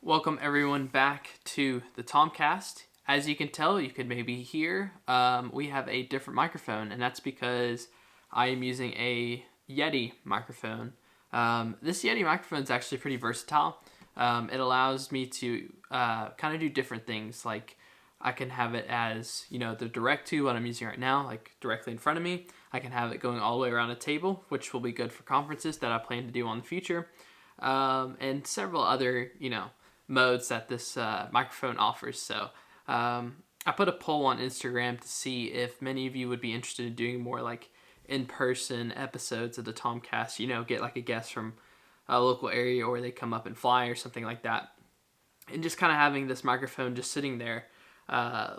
Welcome everyone back to the TomCast. As you can tell, you could maybe hear, we have a different microphone, and that's because I am using a Yeti microphone. This Yeti microphone is actually pretty versatile. It allows me to kind of do different things, like I can have it as, the direct to what I'm using right now, like directly in front of me. I can have it going all the way around a table, which will be good for conferences that I plan to do in the future, and several other, modes that this microphone offers. So I put a poll on Instagram to see if many of you would be interested in doing more like in-person episodes of the TomCast, get like a guest from a local area, or they come up and fly or something like that. And just kind of having this microphone just sitting there,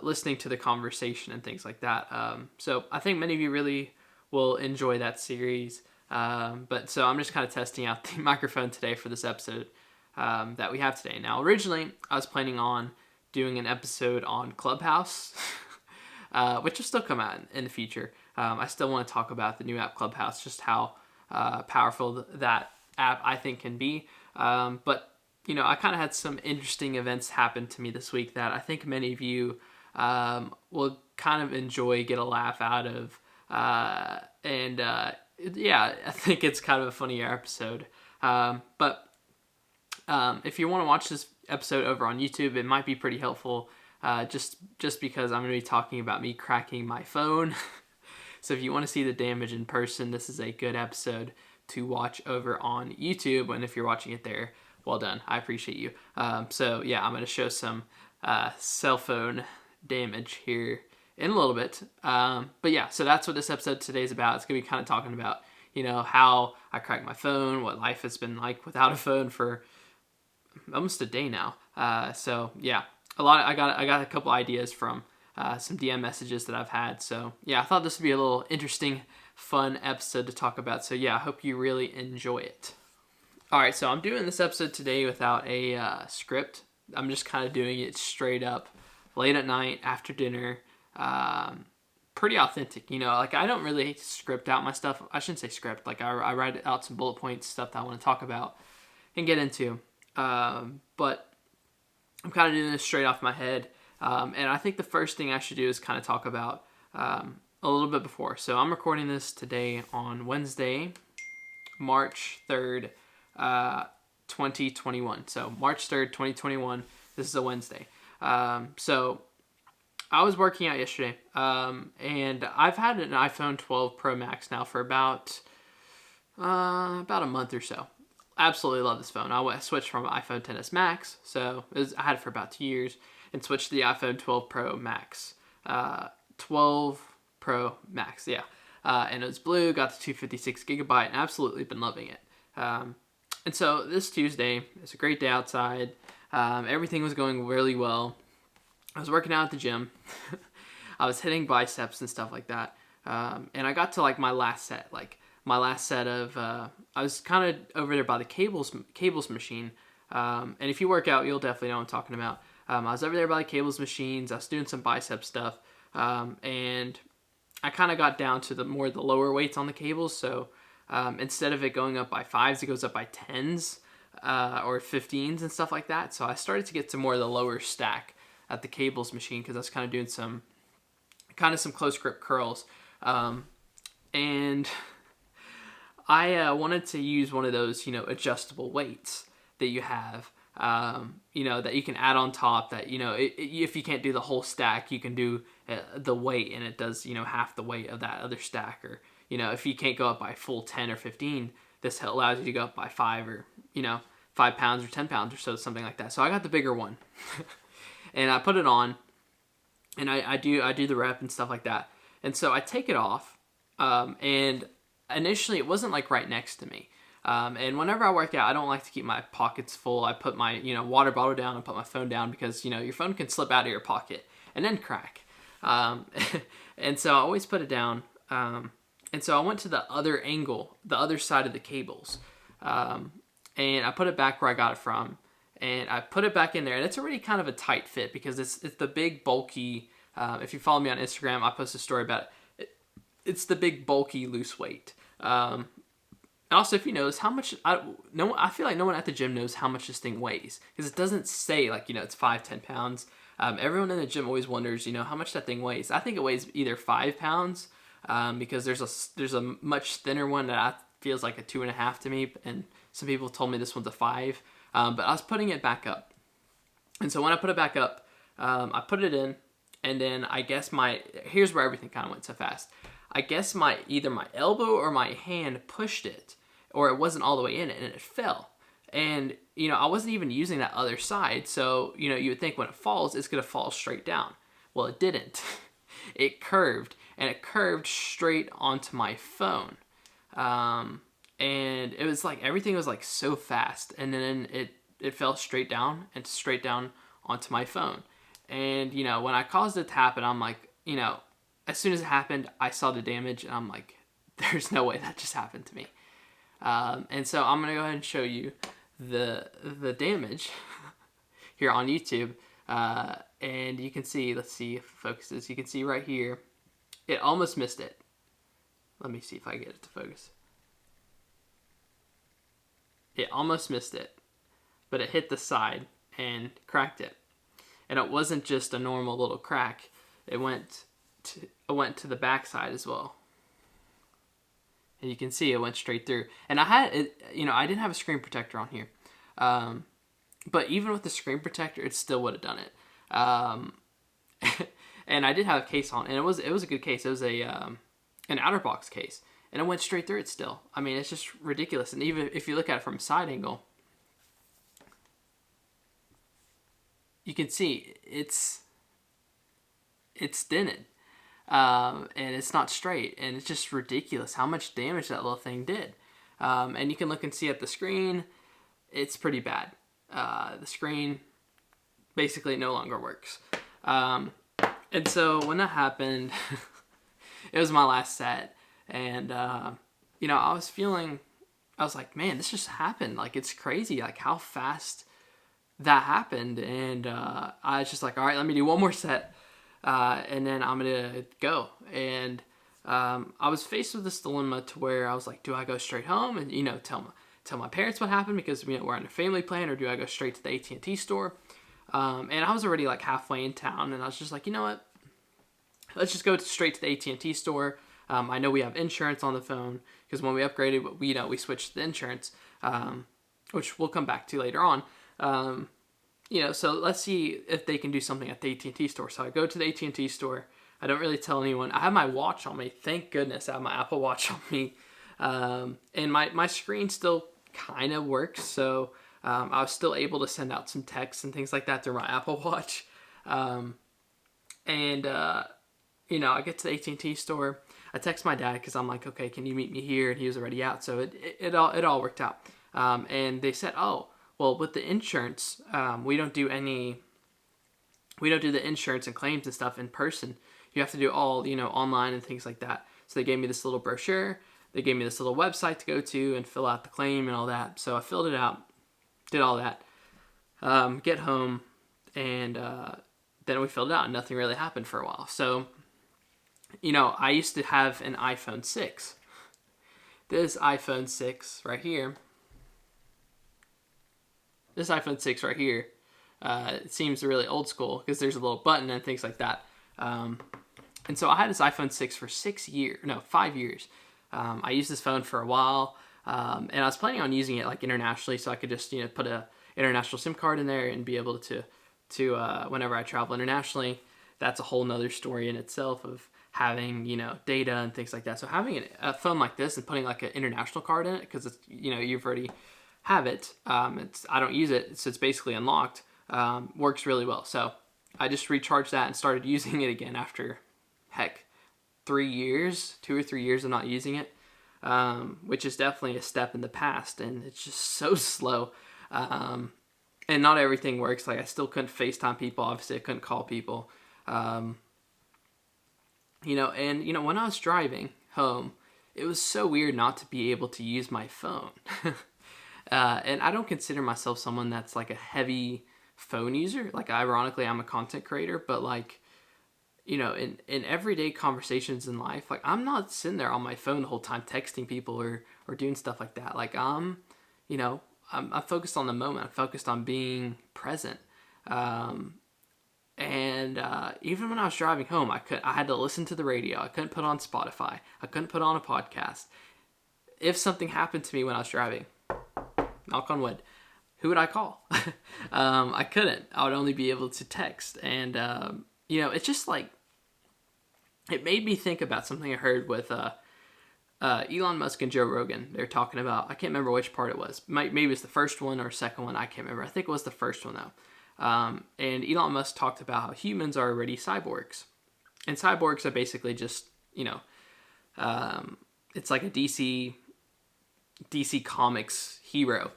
listening to the conversation and things like that. So I think many of you really will enjoy that series. But so I'm just kind of testing out the microphone today for this episode that we have today. Now, originally, I was planning on doing an episode on Clubhouse, which will still come out in the future. I still want to talk about the new app Clubhouse, just how powerful that app I think can be. But I kind of had some interesting events happen to me this week that I think many of you will kind of enjoy, get a laugh out of. Yeah, I think it's kind of a funnier episode. But if you want to watch this episode over on YouTube, it might be pretty helpful, just because I'm going to be talking about me cracking my phone. So if you want to see the damage in person, this is a good episode to watch over on YouTube. And if you're watching it there, well done. I appreciate you. So yeah, I'm going to show some cell phone damage here in a little bit. But yeah, so that's what this episode today is about. It's going to be kind of talking about, how I cracked my phone, what life has been like without a phone for almost a day now. So yeah, I got a couple ideas from some DM messages that I've had. So yeah, I thought this would be a little interesting, fun episode to talk about. So yeah, I hope you really enjoy it. All right, so I'm doing this episode today without a script. I'm just kind of doing it straight up, late at night after dinner. Pretty authentic, like I don't really script out my stuff. I shouldn't say script. Like I write out some bullet points, stuff that I want to talk about and get into. But I'm kind of doing this straight off my head. And I think the first thing I should do is kind of talk about a little bit before. So I'm recording this today on Wednesday, March 3rd, 2021. So March 3rd, 2021, this is a Wednesday. So I was working out yesterday, and I've had an iPhone 12 Pro Max now for about a month or so. Absolutely love this phone. I switched from iPhone XS Max, so I had it for about 2 years, and switched to the iPhone 12 Pro Max. 12 Pro Max, yeah. And it was blue, got the 256 gigabyte, and absolutely been loving it. And so this Tuesday, it's a great day outside. Everything was going really well. I was working out at the gym. I was hitting biceps and stuff like that. And I got to like my last set of, I was kind of over there by the cables machine. And if you work out, you'll definitely know what I'm talking about. I was over there by the cables machines. I was doing some bicep stuff. And I kind of got down to the lower weights on the cables. So instead of it going up by 5s, it goes up by 10s or 15s and stuff like that. So I started to get to more of the lower stack at the cables machine, because I was kind of doing some close grip curls. And I wanted to use one of those, adjustable weights that you have, that you can add on top, that, if you can't do the whole stack, you can do the weight, and it does, half the weight of that other stack. Or, if you can't go up by full 10 or 15, this allows you to go up by 5 or, 5 pounds or 10 pounds or so, something like that. So I got the bigger one. And I put it on, and I do the rep and stuff like that. And so I take it off, and initially it wasn't like right next to me. And whenever I work out, I don't like to keep my pockets full. I put my water bottle down and put my phone down, because your phone can slip out of your pocket and then crack. And so I always put it down. And so I went to the other angle, the other side of the cables, and I put it back where I got it from. And I put it back in there, and it's already kind of a tight fit, because it's the big bulky. If you follow me on Instagram, I post a story about it. It's the big bulky loose weight. And also, if you notice how much, I feel like no one at the gym knows how much this thing weighs, because it doesn't say like, it's 5-10 pounds. Everyone in the gym always wonders, how much that thing weighs. I think it weighs either 5 pounds, because there's a much thinner one that feels like a 2.5 to me, and some people told me this one's a 5. But I was putting it back up, and so when I put it back up, I put it in, and then I guess here's where everything kind of went so fast. I guess either my elbow or my hand pushed it, or it wasn't all the way in it, and it fell. And, I wasn't even using that other side, so, you would think when it falls, it's going to fall straight down. Well, it didn't. It curved, and it curved straight onto my phone. And it was like, everything was like so fast, and then it fell straight down onto my phone. And, when I caused it to happen, I'm like, as soon as it happened, I saw the damage, and I'm like, there's no way that just happened to me. And so I'm going to go ahead and show you the damage here on YouTube. And you can see, let's see if it focuses. You can see right here, it almost missed it. Let me see if I get it to focus. It almost missed it, but it hit the side and cracked it. And it wasn't just a normal little crack. It went to the back side as well. And you can see it went straight through. And I didn't have a screen protector on here. But even with the screen protector, it still would have done it. And I did have a case on, and it was a good case. It was an outer box case, and it went straight through it still. I mean, it's just ridiculous. And even if you look at it from a side angle, you can see it's dented. And it's not straight, and it's just ridiculous how much damage that little thing did. And you can look and see at the screen, it's pretty bad. The screen basically no longer works. And so when that happened, it was my last set, and I was like, man, this just happened. Like, it's crazy, like how fast that happened. And I was just like, all right, let me do one more set. And then I'm going to go. And I was faced with this dilemma to where I was like, do I go straight home and, tell my parents what happened because, we're on a family plan, or do I go straight to the AT&T store? And I was already like halfway in town, and I was just like, you know what? Let's just go straight to the AT&T store. I know we have insurance on the phone because when we upgraded, we switched to the insurance, which we'll come back to later on. So let's see if they can do something at the AT&T store. So I go to the AT&T store. I don't really tell anyone. I have my watch on me. Thank goodness I have my Apple Watch on me. And my screen still kind of works. So I was still able to send out some texts and things like that through my Apple Watch. I get to the AT&T store. I text my dad because I'm like, okay, can you meet me here? And he was already out. So it all worked out. And they said, oh, well, with the insurance, we don't do the insurance and claims and stuff in person. You have to do all, online and things like that. So they gave me this little brochure. They gave me this little website to go to and fill out the claim and all that. So I filled it out, did all that, get home, and then we filled it out, and nothing really happened for a while. So, I used to have an iPhone 6. This iPhone 6 right here, it seems really old school because there's a little button and things like that. And so I had this iPhone 6 for 5 years. I used this phone for a while, and I was planning on using it like internationally, so I could just put a international SIM card in there and be able to whenever I travel internationally. That's a whole nother story in itself of having data and things like that. So having a phone like this and putting like an international card in it, because it's you've already have it. I don't use it, so it's basically unlocked. Works really well. So I just recharged that and started using it again after 2 or 3 years of not using it, which is definitely a step in the past, and it's just so slow. And not everything works. Like, I still couldn't FaceTime people. Obviously, I couldn't call people. And when I was driving home, it was so weird not to be able to use my phone. And I don't consider myself someone that's like a heavy phone user. Like, ironically, I'm a content creator, but like, in everyday conversations in life, like I'm not sitting there on my phone the whole time texting people or doing stuff like that. Like I'm focused on the moment. I'm focused on being present. And even when I was driving home, I had to listen to the radio. I couldn't put on Spotify. I couldn't put on a podcast. If something happened to me when I was driving, knock on wood, who would I call? I couldn't. I would only be able to text. And it's just like, it made me think about something I heard with Elon Musk and Joe Rogan. They're talking about, I can't remember which part it was. Maybe it's the first one or second one. I can't remember. I think it was the first one though. And Elon Musk talked about how humans are already cyborgs. And cyborgs are basically just, it's like a DC Comics hero,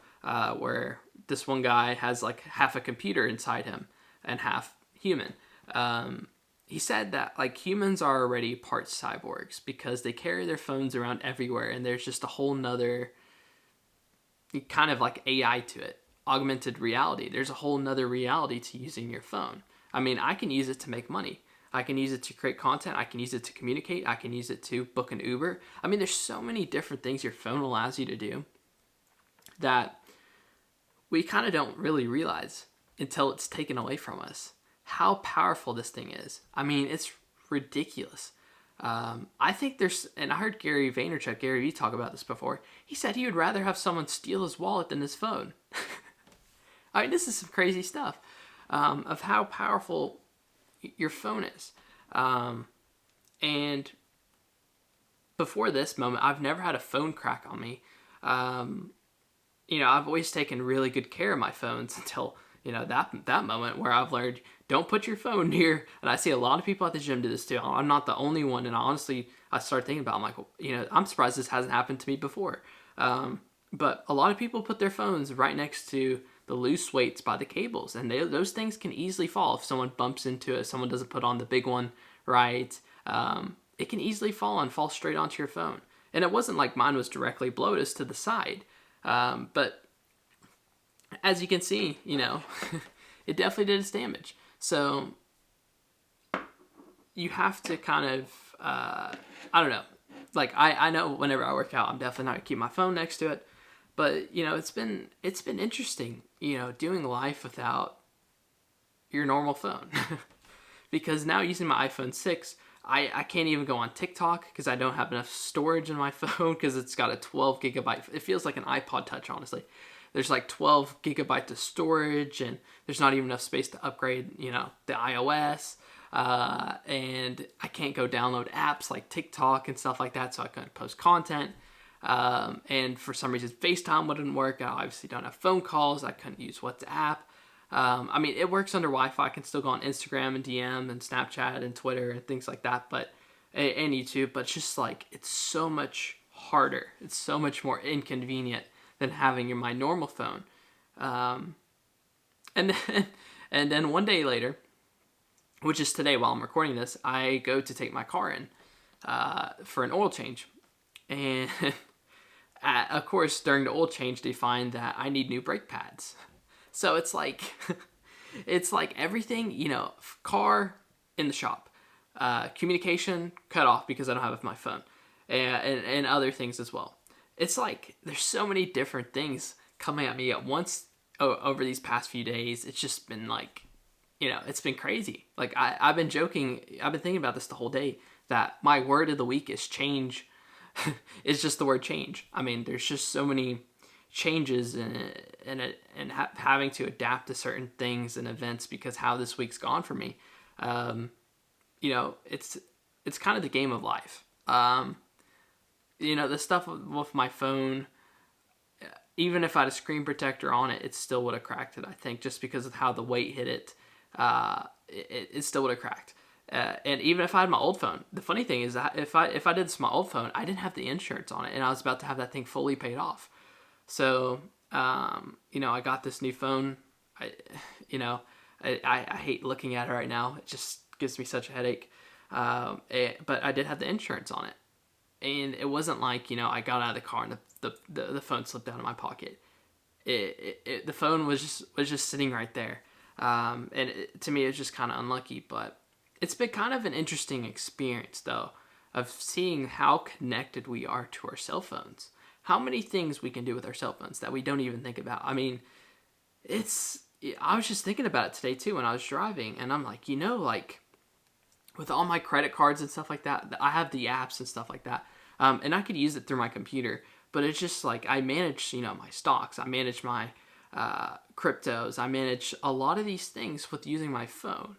where this one guy has like half a computer inside him and half human. He said that like humans are already part cyborgs because they carry their phones around everywhere, and there's just a whole nother kind of like AI to it. Augmented reality. There's a whole nother reality to using your phone. I mean, I can use it to make money. I can use it to create content. I can use it to communicate. I can use it to book an Uber. I mean, there's so many different things your phone allows you to do that we kind of don't really realize until it's taken away from us. How powerful this thing is. I mean, it's ridiculous. I think and I heard Gary Vee talk about this before. He said he would rather have someone steal his wallet than his phone. I mean, this is some crazy stuff of how powerful your phone is. And before this moment, I've never had a phone crack on me. I've always taken really good care of my phones until, that moment where I've learned, don't put your phone near, and I see a lot of people at the gym do this too. I'm not the only one, and I started thinking about it. I'm like, I'm surprised this hasn't happened to me before. But a lot of people put their phones right next to the loose weights by the cables, and those things can easily fall if someone bumps into it. Someone doesn't put on the big one right. It can easily fall straight onto your phone. And it wasn't like mine was directly below it, it was to the side. But as you can see, it definitely did its damage. So you have to kind of, I don't know. Like I know whenever I work out, I'm definitely not gonna keep my phone next to it. But it's been interesting, doing life without your normal phone. Because now using my iPhone 6, I can't even go on TikTok because I don't have enough storage in my phone because it's got a 12 gigabyte. It feels like an iPod Touch, honestly. There's like 12 gigabytes of storage, and there's not even enough space to upgrade, the iOS. And I can't go download apps like TikTok and stuff like that, so I couldn't post content. And for some reason, FaceTime wouldn't work. I obviously don't have phone calls. I couldn't use WhatsApp. I mean, it works under Wi-Fi. I can still go on Instagram and DM and Snapchat and Twitter and things like that, and YouTube. But it's just like, it's so much harder. It's so much more inconvenient than having my normal phone. And then one day later, which is today while I'm recording this, I go to take my car in for an oil change. And of course, during the oil change, they find that I need new brake pads. So it's like, everything, car in the shop, communication cut off because I don't have my phone, and other things as well. It's like, there's so many different things coming at me at once over these past few days. It's just been like, it's been crazy. Like I've been joking, I've been thinking about this the whole day, that my word of the week is change. It's just the word change. I mean, there's just so many changes and having to adapt to certain things and events because how this week's gone for me. It's kind of the game of life. The stuff with my phone, even if I had a screen protector on it, it still would have cracked it, I think, just because of how the weight hit it. It still would have cracked. And even if I had my old phone, the funny thing is that if I did this with my old phone, I didn't have the insurance on it, and I was about to have that thing fully paid off. So, I got this new phone. I hate looking at it right now. It just gives me such a headache. But I did have the insurance on it, and it wasn't like I got out of the car and the phone slipped out of my pocket. The phone was just sitting right there. To me, it was just kind of unlucky, but it's been kind of an interesting experience, though, of seeing how connected we are to our cell phones. How many things we can do with our cell phones that we don't even think about. I mean, it's. I was just thinking about it today too when I was driving, and I'm like, like with all my credit cards and stuff like that, I have the apps and stuff like that, and I could use it through my computer. But it's just like I manage, my stocks, I manage my cryptos, I manage a lot of these things with using my phone.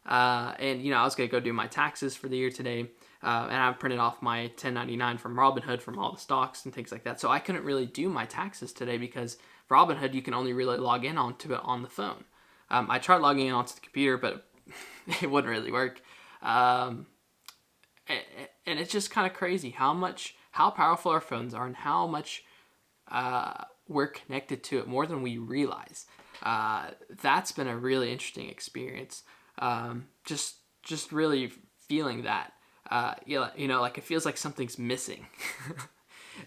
And I was gonna go do my taxes for the year today, and I printed off my 1099 from Robinhood from all the stocks and things like that. So I couldn't really do my taxes today because Robinhood you can only really log in onto it on the phone. I tried logging in onto the computer, but it wouldn't really work. And it's just kind of crazy how powerful our phones are and how much we're connected to it more than we realize. That's been a really interesting experience. Just really feeling that, like it feels like something's missing,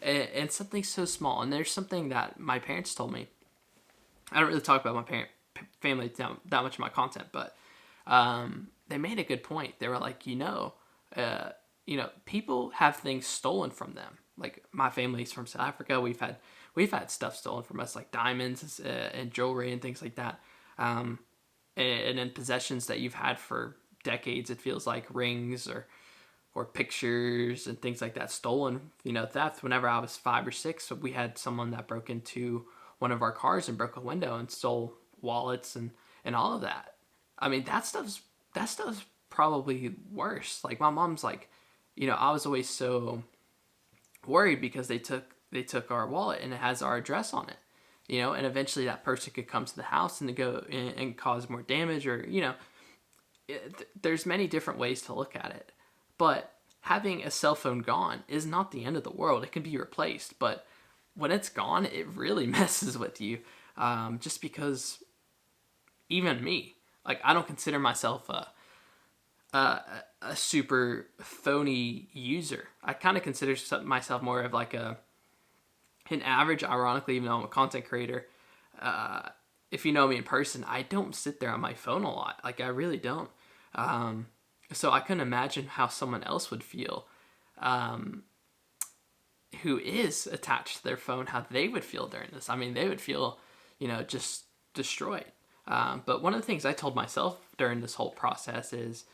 and something so small. And there's something that my parents told me. I don't really talk about my family that much in my content, but they made a good point. They were like, people have things stolen from them. Like my family's from South Africa. We've had stuff stolen from us, like diamonds and jewelry and things like that. And then possessions that you've had for decades. It feels like rings or pictures and things like that stolen. Theft. Whenever I was 5 or 6, we had someone that broke into one of our cars and broke a window and stole wallets and all of that. I mean, that stuff's probably worse. Like my mom's like, I was always so worried because they took our wallet and it has our address on it. And eventually that person could come to the house and go and cause more damage, or there's many different ways to look at it. But having a cell phone gone is not the end of the world. It can be replaced, but when it's gone, it really messes with you. Just because even me, like I don't consider myself a super phony user. I kind of consider myself more of like an average, ironically, even though I'm a content creator. If you know me in person, I don't sit there on my phone a lot. Like I really don't. So I couldn't imagine how someone else would feel who is attached to their phone, how they would feel during this. I mean, they would feel, just destroyed. But one of the things I told myself during this whole process is,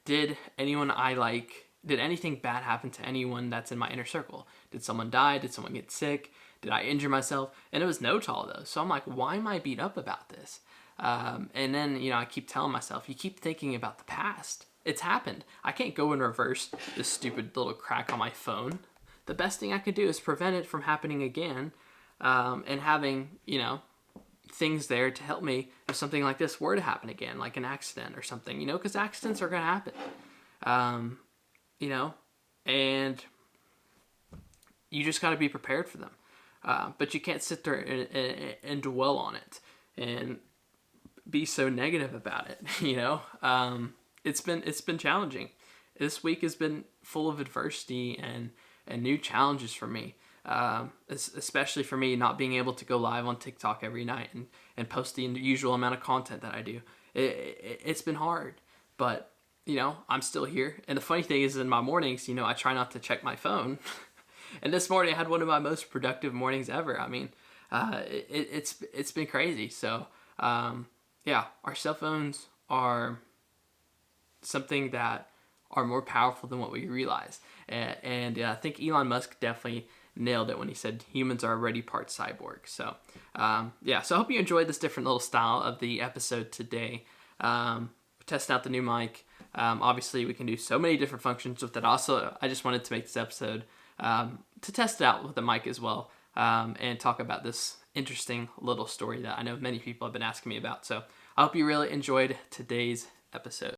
did anything bad happen to anyone that's in my inner circle? Did someone die? Did someone get sick? Did I injure myself? And it was no to all those. So I'm like, why am I beat up about this? And then, I keep telling myself, you keep thinking about the past. It's happened. I can't go and reverse this stupid little crack on my phone. The best thing I could do is prevent it from happening again, and having, things there to help me if something like this were to happen again, like an accident or something, because accidents are going to happen. And you just got to be prepared for them. But you can't sit there and dwell on it and be so negative about it. It's been challenging. This week has been full of adversity and new challenges for me. Especially for me not being able to go live on TikTok every night and post the usual amount of content that I do. It's been hard, but I'm still here. And the funny thing is, in my mornings, I try not to check my phone. And this morning I had one of my most productive mornings ever. I mean, it's been crazy. So our cell phones are something that are more powerful than what we realize. And I think Elon Musk definitely nailed it when he said humans are already part cyborg. So so I hope you enjoyed this different little style of the episode today. Testing out the new mic. Obviously we can do so many different functions with it. Also, I just wanted to make this episode to test it out with the mic as well, and talk about this interesting little story that I know many people have been asking me about. So I hope you really enjoyed today's episode.